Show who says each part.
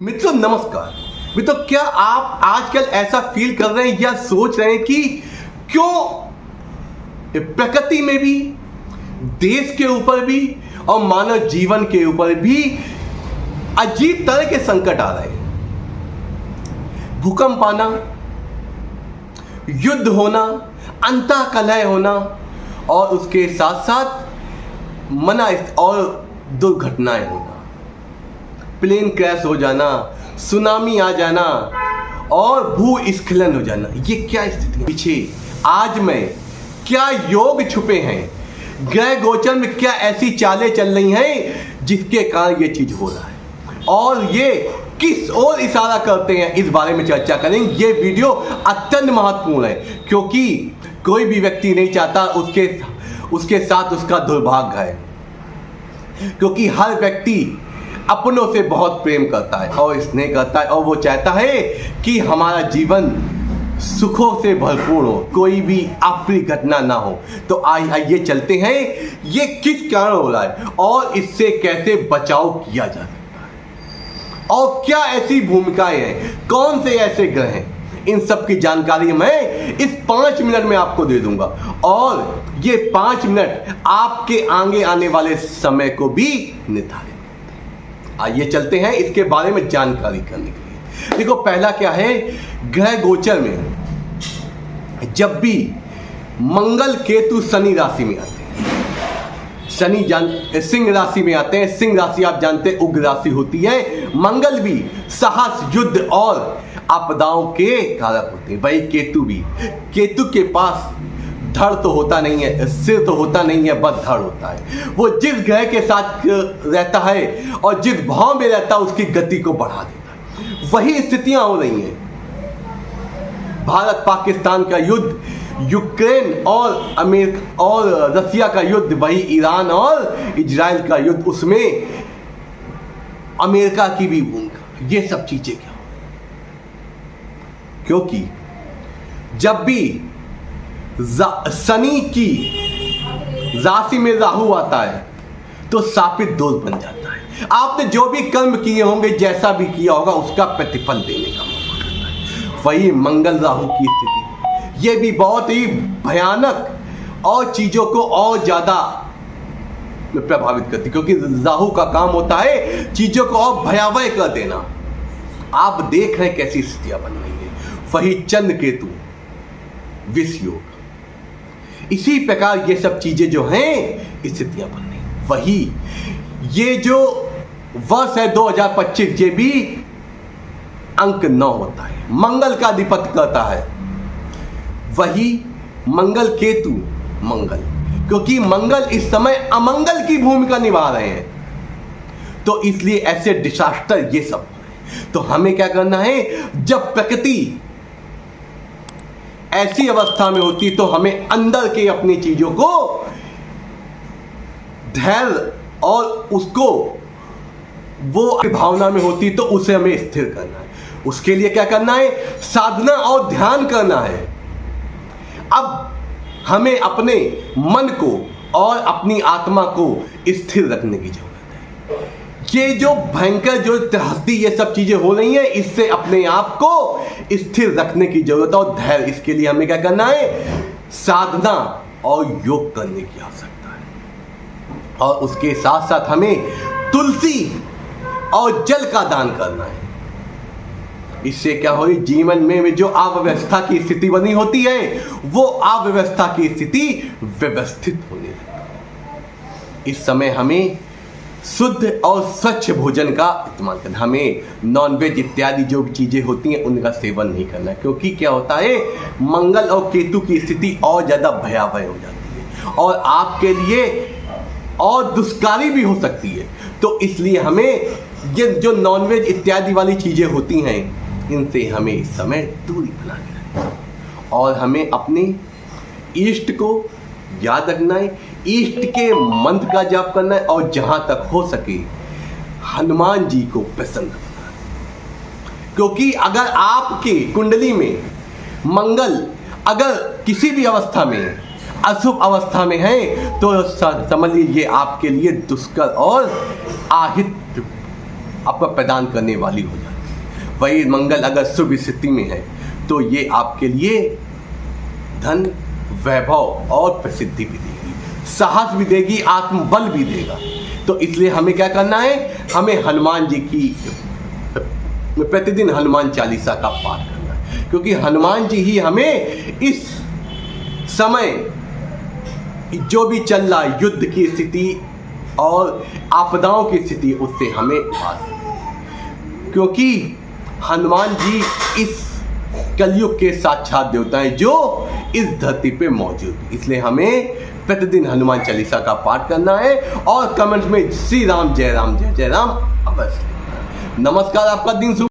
Speaker 1: मित्रों नमस्कार। मित्रों, क्या आप आजकल ऐसा फील कर रहे हैं या सोच रहे हैं कि क्यों प्रकृति में भी, देश के ऊपर भी और मानव जीवन के ऊपर भी अजीब तरह के संकट आ रहे हैं। भूकंप आना, युद्ध होना, अंतःकलह होना और उसके साथ साथ मना और दुर्घटनाएं होना, प्लेन क्रैश हो जाना, सुनामी आ जाना और भूस्खलन हो जाना। ये क्या स्थिति है? पीछे आज में क्या योग छुपे हैं? ग्रह गोचर में क्या ऐसी चालें चल रही हैं जिसके कारण ये चीज हो रहा है और ये किस ओर इशारा करते हैं, इस बारे में चर्चा करेंगे। ये वीडियो अत्यंत महत्वपूर्ण है क्योंकि कोई भी व्यक्ति नहीं चाहता उसके साथ उसका दुर्भाग्य है, क्योंकि हर व्यक्ति अपनों से बहुत प्रेम करता है और स्नेह करता है और वो चाहता है कि हमारा जीवन सुखों से भरपूर हो, कोई भी अप्रिय घटना ना हो। तो आइए चलते हैं ये किस कारण हो रहा है और इससे कैसे बचाव किया जा सकता है और क्या ऐसी भूमिकाएं हैं, कौन से ऐसे ग्रह हैं, इन सब की जानकारी मैं इस 5 मिनट में आपको दे दूंगा और ये 5 मिनट आपके आगे आने वाले समय को भी निर्धारित। आइए चलते हैं इसके बारे में जानकारी करने के लिए। देखो, पहला क्या है, ग्रह गोचर में जब भी मंगल केतु शनि राशि में आते हैं, सिंह राशि में आते हैं। सिंह राशि आप जानते हैं उग्र राशि होती है। मंगल भी साहस, युद्ध और आपदाओं के कारक होते हैं। वही केतु भी, केतु के पास धड़ तो होता नहीं है, सिर तो होता नहीं है, बस धड़ होता है। वो जिस ग्रह के साथ रहता है और जिस भाव में रहता है उसकी गति को बढ़ा देता है। वही स्थितियां हो रही हैं। भारत पाकिस्तान का युद्ध, यूक्रेन और अमेरिका और रसिया का युद्ध, वही ईरान और इजराइल का युद्ध, उसमें अमेरिका की भी भूमिका। ये सब चीजें क्या, क्योंकि जब भी शनि की राशि में राहु आता है तो शापित दोष बन जाता है। आपने जो भी कर्म किए होंगे, जैसा भी किया होगा, उसका प्रतिफल देने का मौका करता है। वही मंगल राहु की स्थिति, ये भी बहुत ही भयानक और चीजों को और ज्यादा प्रभावित करती, क्योंकि राहु का काम होता है चीजों को और भयावह कर देना। आप देख रहे हैं कैसी स्थितियां बन रही है। वही चंद्र केतु विष योग, इसी प्रकार ये सब चीजें जो हैं स्थितियां बन रही। वही ये जो वर्ष है 2025, ये भी अंक 9 होता है, मंगल का अधिपत्य करता है। वही मंगल केतु मंगल, क्योंकि मंगल इस समय अमंगल की भूमिका निभा रहे हैं, तो इसलिए ऐसे डिजास्टर ये सब। तो हमें क्या करना है, जब प्रकृति ऐसी अवस्था में होती तो हमें अंदर के अपनी चीजों को धैर्य और उसको वो भावना में होती तो उसे हमें स्थिर करना है। उसके लिए क्या करना है, साधना और ध्यान करना है। अब हमें अपने मन को और अपनी आत्मा को स्थिर रखने की जरूरत है। ये जो भयंकर जो त्रासदी ये सब चीजें हो रही हैं, इससे अपने आप को स्थिर रखने की जरूरत है और धैर्य। इसके लिए हमें क्या करना है, साधना और योग करने की आवश्यकता है और उसके साथ साथ हमें तुलसी और जल का दान करना है। इससे क्या हो, जीवन में जो अव्यवस्था की स्थिति बनी होती है, वो अव्यवस्था की स्थिति व्यवस्थित होने लगती है। इस समय हमें शुद्ध और स्वच्छ भोजन का इस्तेमाल करना। हमें नॉनवेज इत्यादि जो चीजें होती हैं उनका सेवन नहीं करना, क्योंकि क्या होता है, मंगल और केतु की स्थिति और ज्यादा भयावह हो जाती है और आपके लिए और दुष्कारी भी हो सकती है। तो इसलिए हमें ये जो नॉनवेज इत्यादि वाली चीजें होती हैं, इनसे हमें इस समय दूरी बना के रखना है और हमें अपने इष्ट को याद रखना है, इष्ट के मंत्र का जाप करना है और जहां तक हो सके हनुमान जी को प्रसन्न रखना है। क्योंकि अगर आपके कुंडली में मंगल अगर किसी भी अवस्था में, अशुभ अवस्था में है, तो समझ लीजिए आपके लिए दुष्कर और आहित आपको प्रदान करने वाली हो जाती है। वही मंगल अगर शुभ स्थिति में है तो ये आपके लिए धन, वैभव और प्रसिद्धि भी देगी, साहस भी देगी, आत्मबल भी देगा। तो इसलिए हमें क्या करना है, हमें हनुमान जी की प्रतिदिन हनुमान चालीसा का पाठ करना है, क्योंकि हनुमान जी ही हमें इस समय जो भी चल रहा है युद्ध की स्थिति और आपदाओं की स्थिति उससे हमें पास, क्योंकि हनुमान जी इस कलयुग के साक्षात देवता हैं जो इस धरती पे मौजूद। इसलिए हमें प्रतिदिन हनुमान चालीसा का पाठ करना है और कमेंट में श्री राम जय राम जय जय राम अवश्य। नमस्कार, आपका दिन शुभ।